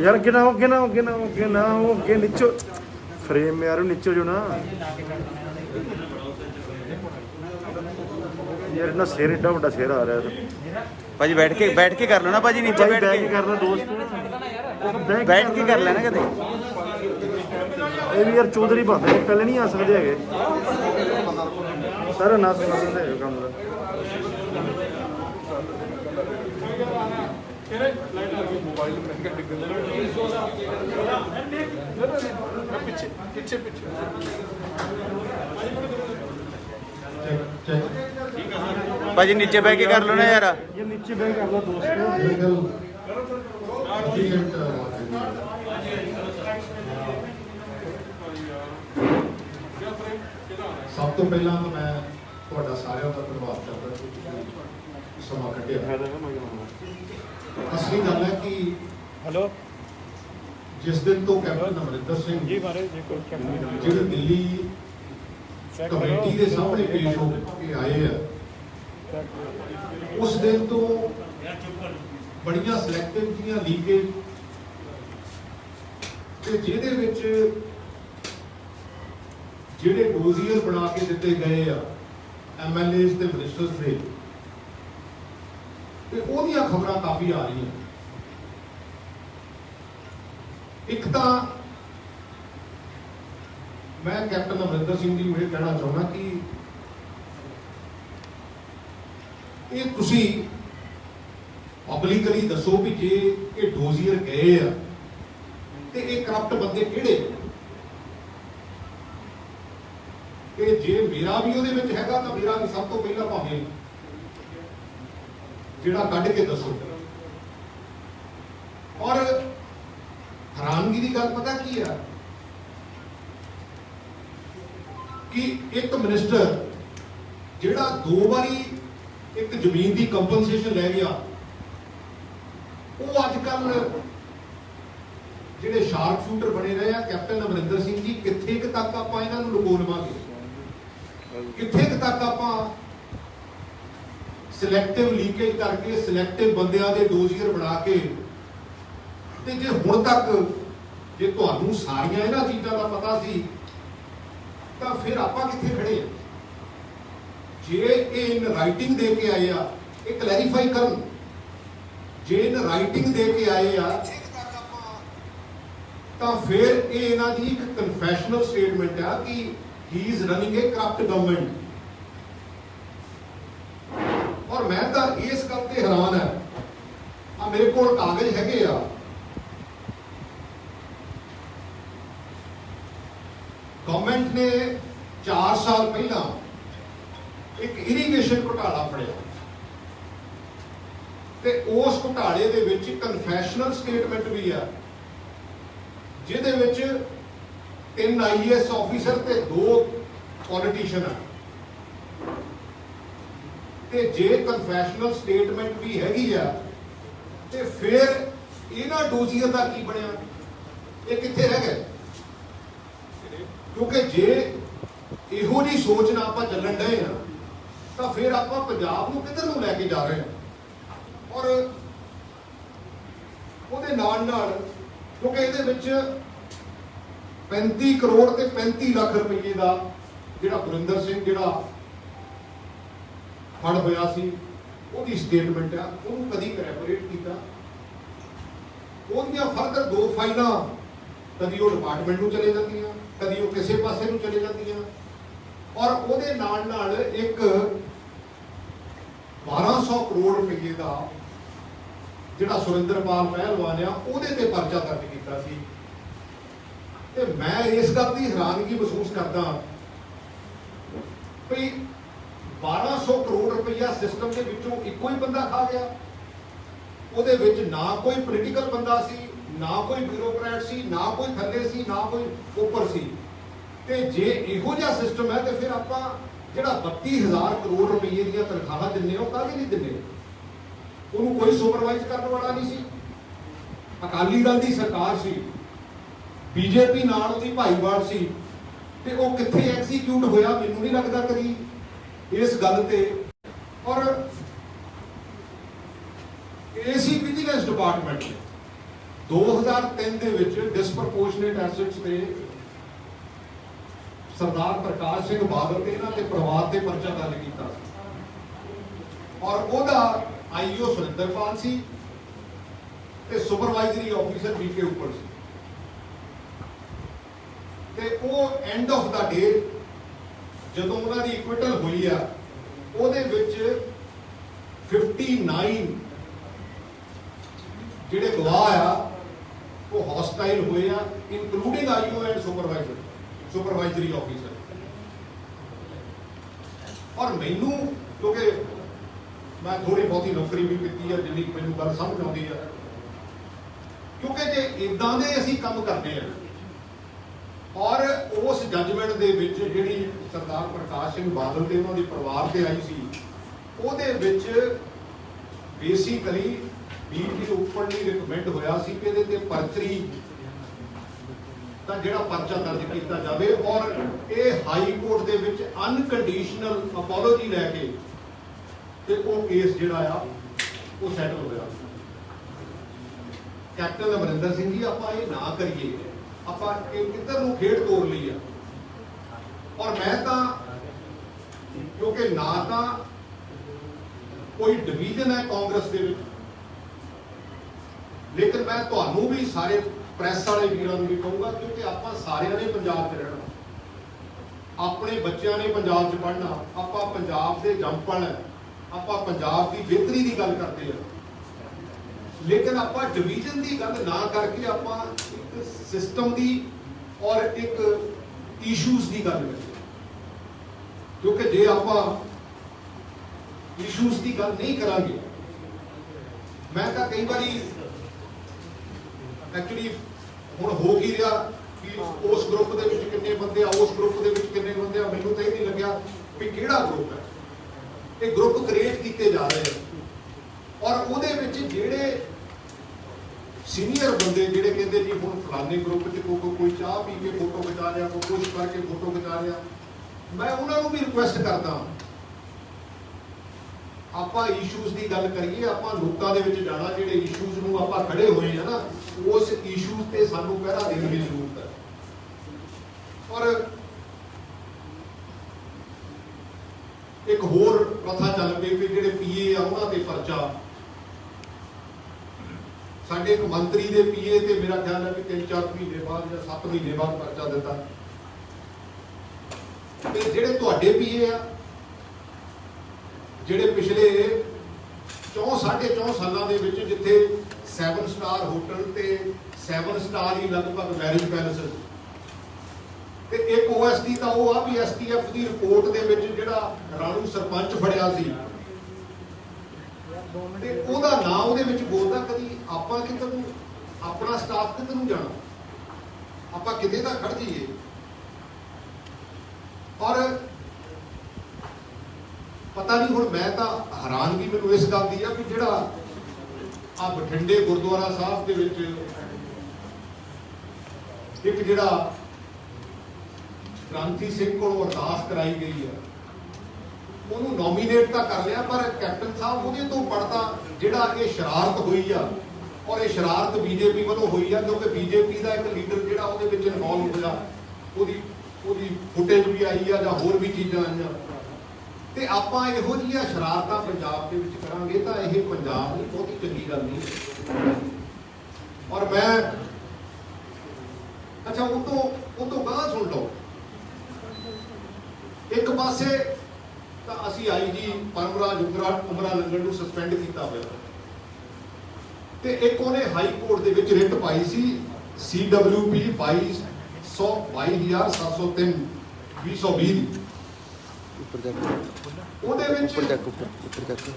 यार गिनाओ गिनाओ गिनाओ गिनाओ के नीचो फ्रेम में यार नीचो जो ना यार ना सिर एडा बड़ा सिर आ रहा है भाजी बैठ के कर लो ना भाजी नीचे बैठ के करना दोस्त बैठ के कर लेना कदे ये भी यार चौधरी बनते हैं पहले नहीं आ सकते है सारा ना सुना सकते है काम का भाजी नीचे बैठ के कर लो ना यार ये नीचे बैठ कर लो दोस्त सब तो पहला तो मैं ਤੁਹਾਡਾ ਸਾਰਿਆਂ ਦਾ ਧੰਨਵਾਦ ਕਰਦਾ ਕਿ ਸਮਾਂ ਕੱਢਿਆ। ਅਸਲੀ ਗੱਲ ਹੈ ਕਿ हेलो ਜਿਸ ਦਿਨ ਤੋਂ ਕੈਪਟਨ ਅਮਰਿੰਦਰ ਸਿੰਘ जी महाराज जी को ਜਿਹੜੇ ਦਿੱਲੀ ਕਮੇਟੀ ਦੇ ਸਾਹਮਣੇ ਪੇਸ਼ ਹੋ ਕੇ ਆਏ ਆ ਉਸ ਦਿਨ ਤੋਂ ਬੜੀਆਂ ਸਿਲੈਕਟਿਵ ਜੀਆਂ ਲੀਕੇਜ ਤੇ ਜਿਹਦੇ ਵਿੱਚ ਜਿਹੜੇ ਡੋਜ਼ੀਅਰ ਬਣਾ ਕੇ ਦਿੱਤੇ ਗਏ ਆ ਐਮਐਲਏਸ ਤੇ ਮਿਨਿਸਟਰਸ ਦੇ ਤੇ ਉਹਦੀਆਂ ਖਬਰਾਂ ਕਾਫੀ ਆ ਰਹੀਆਂ। ਇੱਕ ਤਾਂ ਮੈਂ ਕੈਪਟਨ ਅਮਰਿੰਦਰ ਸਿੰਘ ਜੀ ਨੂੰ ਇਹ ਕਹਿਣਾ ਚਾਹੁੰਦਾ ਕਿ ਇਹ ਤੁਸੀਂ ਪਬਲਿਕਲੀ ਦੱਸੋ ਵੀ ਜੇ ਇਹ ਡੋਜ਼ੀਅਰ ਗਏ ਆ ਤੇ ਇਹ ਕਰਪਟ ਬੰਦੇ ਕਿਹੜੇ ਕਿ ਜੇ ਮੇਰਾ ਵੀ ਉਹਦੇ ਵਿੱਚ ਹੈਗਾ ਤਾਂ ਮੇਰਾ ਵੀ ਸਭ ਤੋਂ ਪਹਿਲਾਂ ਭਾਵੇਂ ਜਿਹੜਾ ਕੱਢ ਕੇ ਦੱਸੋ। ਔਰ ਹੈਰਾਨਗੀ ਦੀ ਗੱਲ ਪਤਾ ਕੀ ਆ ਕਿ ਇੱਕ ਮਿਨਿਸਟਰ ਜਿਹੜਾ 2 ਵਾਰੀ ਇੱਕ ਜ਼ਮੀਨ ਦੀ ਕੰਪਨਸੇਸ਼ਨ ਲੈ ਗਿਆ ਉਹ ਅੱਜ ਕੱਲ ਜਿਹੜੇ ਸ਼ਾਰਪ ਸ਼ੂਟਰ ਬਣੇ ਰਹੇ ਆ ਕੈਪਟਨ ਅਮਰਿੰਦਰ ਸਿੰਘ ਜੀ ਕਿੱਥੇ ਕੁ ਤੱਕ ਆਪਾਂ ਇਹਨਾਂ ਨੂੰ ਲੁਕੋ ਲਵਾਂਗੇ ਕਿੱਥੇ ਕੁ ਤੱਕ ਆਪਾਂ ਸਿਲੈਕਟਿਵ ਲੀਕੇਜ ਕਰਕੇ ਸਿਲੈਕਟਿਵ ਬੰਦਿਆਂ ਦੇ ਡੋਜ਼ੀਅਰ ਬਣਾ ਕੇ ਤੇ ਜੇ ਹੁਣ ਤੱਕ ਜੇ ਤੁਹਾਨੂੰ ਸਾਰੀਆਂ ਇਹਨਾਂ ਚੀਜ਼ਾਂ ਦਾ ਪਤਾ ਸੀ ਤਾਂ ਫਿਰ ਆਪਾਂ ਕਿੱਥੇ ਖੜੇ ਆ। ਜੇ ਇਹ ਇਨ ਰਾਈਟਿੰਗ ਦੇ ਕੇ ਆਏ ਆ ਇਹ ਕਲੈਰੀਫਾਈ ਕਰਨ ਜੇ ਇਨ ਰਾਈਟਿੰਗ ਦੇ ਕੇ ਆਏ ਆ ਤਾਂ ਫਿਰ ਇਹ ਇਹਨਾਂ ਦੀ ਇੱਕ ਕਨਫੈਸ਼ਨਲ ਸਟੇਟਮੈਂਟ ਆ ਕਿ he is running a corrupt government। और मैं तो इस गल ते हैरान है मेरे को कागज हैगे आ गवर्नमेंट ने 4 साल पहला एक इरीगेशन घोटाला फड़िया ते उस घोटाले दे विच कन्फैशनल स्टेटमेंट भी है जिहदे विच 3 IAS ऑफिसर ते 2 पॉलिटिशियन है ते जे कन्फैशनल स्टेटमेंट भी हैगी आ ते फिर इन्हां डोजियर दा की बनिया ये कित्थे रह गए क्योंकि जे इहो जी सोच ना आपां चलण डए आ तां फिर आपां पंजाब नूं किधर नूं लैके जा रहे हैं। और ਉਹਦੇ ਨਾਲ क्योंकि ਇਹਦੇ ਵਿੱਚ 35 ਕਰੋੜ ਤੇ 35 ਲੱਖ ਰੁਪਏ ਦਾ ਜਿਹੜਾ ਗੁਰਿੰਦਰ ਸਿੰਘ ਜਿਹੜਾ ਫੜ ਹੋਇਆ ਸੀ ਉਹਦੀ ਸਟੇਟਮੈਂਟ ਆ ਉਹਨੂੰ ਕਦੀ ਕਰੈਪੋਰੇਟ ਕੀਤਾ ਉਹਦੀਆਂ ਫਰਦਰ 2 ਫਾਈਲਾਂ ਕਦੀ ਉਹ ਡਿਪਾਰਟਮੈਂਟ ਨੂੰ ਚਲੇ ਜਾਂਦੀਆਂ ਕਦੀ ਉਹ ਕਿਸੇ ਪਾਸੇ ਨੂੰ ਚਲੇ ਜਾਂਦੀਆਂ ਔਰ ਉਹਦੇ ਨਾਲ ਇੱਕ 1200 ਕਰੋੜ ਰੁਪਏ ਦਾ ਜਿਹੜਾ ਸੁਰਿੰਦਰਪਾਲ ਪਹਿਲਵਾਨ ਆ ਉਹਦੇ ਤੇ ਪਰਚਾ ਦਰਜ ਕੀਤਾ ਸੀ। ਤੇ ਮੈਂ ਇਸ ਗੱਲ ਦੀ ਹੈਰਾਨਗੀ ਮਹਿਸੂਸ ਕਰਦਾ ਵੀ 1200 ਕਰੋੜ ਰੁਪਇਆ ਸਿਸਟਮ ਦੇ ਵਿੱਚੋਂ ਇੱਕੋ ਹੀ ਬੰਦਾ ਖਾ ਗਿਆ। ਉਹਦੇ ਵਿੱਚ ਨਾ ਕੋਈ ਪੋਲੀਟੀਕਲ ਬੰਦਾ ਸੀ ਨਾ ਕੋਈ ਬਿਊਰੋਕਰੈਟ ਸੀ ਨਾ ਕੋਈ ਥੱਲੇ ਸੀ ਨਾ ਕੋਈ ਉੱਪਰ ਸੀ। ਤੇ ਜੇ ਇਹੋ ਜਿਹਾ ਸਿਸਟਮ ਹੈ ਤੇ ਫਿਰ ਆਪਾਂ ਜਿਹੜਾ 32000 ਕਰੋੜ ਰੁਪਏ ਦੀਆਂ ਤਨਖਾਹਾਂ ਦਿੰਨੇ ਉਹ ਕਾਹਦੇ ਲਈ ਦਿੰਨੇ ਉਹਨੂੰ ਕੋਈ ਸੁਪਰਵਾਈਜ਼ ਕਰਨ ਵਾਲਾ ਨਹੀਂ ਸੀ। ਅਕਾਲੀ ਦਲ ਦੀ ਸਰਕਾਰ ਸੀ बीजेपी नाल ਉਹਦੀ ਭਾਈਵਾਲ ਸੀ ਤੇ ਉਹ ਕਿੱਥੇ ਐਗਜ਼ੀਕਿਊਟ ਹੋਇਆ ਮੈਨੂੰ ਨਹੀਂ ਲੱਗਦਾ ਕਦੀ ਇਸ ਗੱਲ ਤੇ। ਔਰ ਏਸੀ ਵਿਜੀਲੈਂਸ ਡਿਪਾਰਟਮੈਂਟ 2003 ਦੇ ਵਿੱਚ ਡਿਸਪ੍ਰਪੋਰਸ਼ਨੇਟ ਐਸੈਟਸ ਤੇ ਸਰਦਾਰ ਪ੍ਰਕਾਸ਼ ਸਿੰਘ ਬਾਦਲ ਤੇ ਇਹਨਾਂ ਦੇ ਪਰਿਵਾਰ ਤੇ ਪਰਚਾ ਦਰਜ ਕੀਤਾ ਸੀ ਔਰ ਉਹਦਾ ਆਈਓ ਸੁਰਿੰਦਰਪਾਲ ਸੀ ਤੇ ਸੁਪਰਵਾਈਜ਼ਰੀ ਆਫੀਸਰ ਬੀਕੇ ਉੱਪਰ ਸੀ ਤੇ ਉਹ ਐਂਡ ਆਫ ਦਾ ਡੇ ਜਦੋਂ ਉਹਨਾਂ ਦੀ ਇਕੁਇਟਲ ਹੋਈ ਆ ਉਹਦੇ ਵਿੱਚ 59 ਜਿਹੜੇ ਗਵਾਹ ਆ ਉਹ ਹੌਸਟਾਈਲ ਹੋਏ ਆ ਇਨਕਲੂਡਿੰਗ ਆਈਓ ਐਂਡ ਸੁਪਰਵਾਈਜ਼ਰੀ ਆਫੀਸਰ ਔਰ ਮੈਨੂੰ ਕਿਉਂਕਿ ਮੈਂ ਥੋੜੀ ਬਹੁਤੀ ਨੌਕਰੀ ਵੀ ਕੀਤੀ ਆ ਜਿੰਨੀ ਮੈਨੂੰ ਗੱਲ ਸਮਝ ਆਉਂਦੀ ਆ ਕਿਉਂਕਿ ਜੇ ਇਦਾਂ ਦੇ ਅਸੀਂ ਕੰਮ ਕਰਦੇ ਆ ਔਰ ਉਸ ਜੱਜਮੈਂਟ ਦੇ ਵਿੱਚ ਜਿਹੜੀ ਸਰਦਾਰ ਪ੍ਰਕਾਸ਼ ਸਿੰਘ ਬਾਦਲ ਤੇ ਉਹਨਾਂ ਦੇ ਪਰਿਵਾਰ ਤੇ ਆਈ ਸੀ ਉਹਦੇ ਵਿੱਚ ਬੇਸਿਕਲੀ ਡੀਪੀ ਉੱਪਰ ਨਹੀਂ ਰਿਕਮੈਂਡ ਹੋਇਆ ਸੀ ਕਿ ਇਹਦੇ ਤੇ ਪਰਚਰੀ ਤਾਂ ਜਿਹੜਾ ਪਰਚਾ ਦਰਜ ਕੀਤਾ ਜਾਵੇ ਔਰ ਇਹ ਹਾਈ ਕੋਰਟ ਦੇ ਵਿੱਚ ਅਨਕੰਡੀਸ਼ਨਲ ਅਪੋਲੋਜੀ ਲੈ ਕੇ ਤੇ ਉਹ ਕੇਸ ਜਿਹੜਾ ਆ ਉਹ ਸੈਟਲ ਹੋਇਆ ਕੈਪਟਨ ਅਮਰਿੰਦਰ ਸਿੰਘ ਜੀ ਆਪਾਂ ਇਹ ਨਾ ਕਰੀਏ ਆਪਾਂ ਇਹ ਕਿੱਧਰ ਨੂੰ ਖੇਡ ਤੋੜ ਲਈ ਆ ਔਰ ਮੈਂ ਤਾਂ ਕਿਉਂਕਿ ਨਾ ਤਾਂ ਕੋਈ ਡਿਵੀਜ਼ਨ ਹੈ ਕਾਂਗਰਸ ਦੇ ਵਿੱਚ ਲੇਕਿਨ ਮੈਂ ਤੁਹਾਨੂੰ ਵੀ ਸਾਰੇ ਪ੍ਰੈਸ ਵਾਲੇ ਵੀਰਾਂ ਨੂੰ ਵੀ ਕਹੂੰਗਾ ਕਿਉਂਕਿ ਆਪਾਂ ਸਾਰਿਆਂ ਨੇ ਪੰਜਾਬ 'ਚ ਰਹਿਣਾ ਆਪਣੇ ਬੱਚਿਆਂ ਨੇ ਪੰਜਾਬ 'ਚ ਪੜ੍ਹਨਾ ਆਪਾਂ ਪੰਜਾਬ ਦੇ ਜੰਮਪਲ ਆਪਾਂ ਪੰਜਾਬ ਦੀ ਬਿਹਤਰੀ ਦੀ ਗੱਲ ਕਰਦੇ ਆ ਲੇਕਿਨ ਆਪਾਂ ਡਿਵੀਜ਼ਨ ਦੀ ਗੱਲ ਨਾ ਕਰਕੇ ਆਪਾਂ ਇੱਕ ਸਿਸਟਮ ਦੀ ਔਰ ਇੱਕ ਇਸ਼ੂਜ਼ ਦੀ ਗੱਲ ਕਰੀਏ ਕਿਉਂਕਿ ਜੇ ਆਪਾਂ ਇਸ਼ੂਜ਼ ਦੀ ਗੱਲ ਨਹੀਂ ਕਰਾਂਗੇ ਮੈਂ ਤਾਂ ਕਈ ਵਾਰੀ ਐਕਚੁਅਲੀ ਹੁਣ ਹੋ ਕੀ ਰਿਹਾ ਕਿ ਉਸ ਗਰੁੱਪ ਦੇ ਵਿੱਚ ਕਿੰਨੇ ਬੰਦੇ ਆ ਉਸ ਗਰੁੱਪ ਦੇ ਵਿੱਚ ਕਿੰਨੇ ਬੰਦੇ ਆ ਮੈਨੂੰ ਤਾਂ ਇਹ ਨਹੀਂ ਲੱਗਿਆ ਵੀ ਕਿਹੜਾ ਗਰੁੱਪ ਹੈ ਇਹ ਗਰੁੱਪ ਕ੍ਰੀਏਟ ਕੀਤੇ ਜਾ ਰਹੇ ਆ ਔਰ ਉਹਦੇ ਵਿੱਚ ਜਿਹੜੇ ਸੀਨੀਅਰ ਬੰਦੇ ਜਿਹੜੇ ਕਹਿੰਦੇ ਜੀ ਹੁਣ ਫਲਾਣੇ ਗਰੁੱਪ 'ਚ ਕੋਈ ਚਾਹ ਪੀ ਕੇ ਫੋਟੋ ਖਿਚਾ ਰਿਹਾ ਕੋਈ ਕੁਛ ਕਰਕੇ ਫੋਟੋ ਖਿਚਾ ਰਿਹਾ ਮੈਂ ਉਹਨਾਂ ਨੂੰ ਵੀ ਰਿਕੁਐਸਟ ਕਰਦਾ ਆਪਾਂ ਇਸ਼ੂਜ਼ ਦੀ ਗੱਲ ਕਰੀਏ ਆਪਾਂ ਲੋਕਾਂ ਦੇ ਵਿੱਚ ਜਾਣਾ ਜਿਹੜੇ ਇਸ਼ੂਜ਼ ਨੂੰ ਆਪਾਂ ਖੜੇ ਹੋਏ ਆ ਨਾ ਉਸ ਇਸ਼ੂਜ਼ ਤੇ ਸਾਨੂੰ ਪਹਿਰਾ ਦੇਣ ਦੀ ਜ਼ਰੂਰਤ ਹੈ ਔਰ ਇੱਕ ਹੋਰ ਪ੍ਰਥਾ ਚੱਲ ਪਈ ਕਿ ਜਿਹੜੇ ਪੀਏ ਆ ਉਹਨਾਂ ਤੇ ਪਰਚਾ ਸਾਡੇ ਇੱਕ ਮੰਤਰੀ ਦੇ ਪੀਏ ਤੇ ਮੇਰਾ ਖਿਆਲ ਹੈ ਕਿ 3-4 ਮਹੀਨੇ ਬਾਅਦ ਜਾਂ 7 ਮਹੀਨੇ ਬਾਅਦ ਪਰਚਾ ਦਿੱਤਾ ਤੇ ਜਿਹੜੇ ਤੁਹਾਡੇ ਪੀਏ ਆ ਜਿਹੜੇ ਪਿਛਲੇ 4.5 ਸਾਲਾਂ ਦੇ ਵਿੱਚ ਜਿੱਥੇ 7 ਸਟਾਰ ਹੋਟਲ ਤੇ 7 ਸਟਾਰ ਹੀ ਲਗਭਗ ਮੈਰਿਜ ਪੈਲੇਸ ਤੇ ਇੱਕ ਓਐਸਡੀ ਤਾਂ ਉਹ ਆ ਵੀ ਐਸਟੀਐਫ ਦੀ ਰਿਪੋਰਟ ਦੇ ਵਿੱਚ ਜਿਹੜਾ ਰਾਣੂ ਸਰਪੰਚ ਫੜਿਆ ਸੀ ਤੇ ਉਹਦਾ ਨਾਂ ਉਹਦੇ ਵਿੱਚ ਬੋਲਦਾ ਕਦੀ ਆਪਾਂ ਕਿੱਧਰ ਨੂੰ ਆਪਣਾ ਸਟਾਫ ਕਿੱਧਰ ਨੂੰ ਜਾਣਾ ਆਪਾਂ ਕਿਤੇ ਦਾ ਖੜ ਜਾਈਏ ਔਰ ਪਤਾ ਨਹੀਂ ਹੁਣ ਮੈਂ ਤਾਂ ਹੈਰਾਨਗੀ ਮੈਨੂੰ ਇਸ ਗੱਲ ਦੀ ਆ ਕਿ ਜਿਹੜਾ ਆ ਬਠਿੰਡੇ ਗੁਰਦੁਆਰਾ ਸਾਹਿਬ ਦੇ ਵਿੱਚ ਇੱਕ ਜਿਹੜਾ ਕ੍ਰਾਂਤੀ ਸਿੰਘ ਕੋਲੋਂ ਅਰਦਾਸ ਕਰਾਈ ਗਈ ਆ ਉਹਨੂੰ ਨੋਮੀਨੇਟ ਤਾਂ ਕਰ ਲਿਆ ਪਰ ਕੈਪਟਨ ਸਾਹਿਬ ਉਹਦੇ ਤੋਂ ਪੜਦਾ ਜਿਹੜਾ ਇਹ ਸ਼ਰਾਰਤ ਹੋਈ ਆ ਔਰ ਇਹ ਸ਼ਰਾਰਤ ਬੀਜੇਪੀ ਵੱਲੋਂ ਹੋਈ ਆ ਕਿਉਂਕਿ ਬੀਜੇਪੀ ਦਾ ਇੱਕ ਲੀਡਰ ਜਿਹੜਾ ਉਹਦੇ ਵਿੱਚ ਇਨਵੋਲਵ ਹੋਇਆ ਉਹਦੀ ਫੁਟੇਜ ਵੀ ਆਈ ਆ ਜਾਂ ਹੋਰ ਵੀ ਚੀਜ਼ਾਂ ਆਈਆਂ ਤੇ ਆਪਾਂ ਇਹੋ ਜਿਹੀਆਂ ਸ਼ਰਾਰਤਾਂ ਪੰਜਾਬ ਦੇ ਵਿੱਚ ਕਰਾਂਗੇ ਤਾਂ ਇਹ ਪੰਜਾਬ ਦੀ ਬਹੁਤੀ ਚੰਗੀ ਗੱਲ ਨਹੀਂ ਔਰ ਮੈਂ ਅੱਛਾ ਉਹ ਤੋਂ ਗਾਂ ਸੁਣ ਲਓ ਇੱਕ ਪਾਸੇ ਤਾਂ ਅਸੀਂ ਆਈਜੀ ਪਰਮਰਾਜ ਉਮਰਾ ਲੰਗੜ ਨੂੰ ਸਸਪੈਂਡ ਕੀਤਾ ਹੋਇਆ ਤੇ ਇੱਕ ਉਹਨੇ ਹਾਈ ਕੋਰਟ ਦੇ ਵਿੱਚ ਰਿਟ ਪਾਈ ਸੀ CWP 22703 2020 ਉਹਦੇ ਵਿੱਚ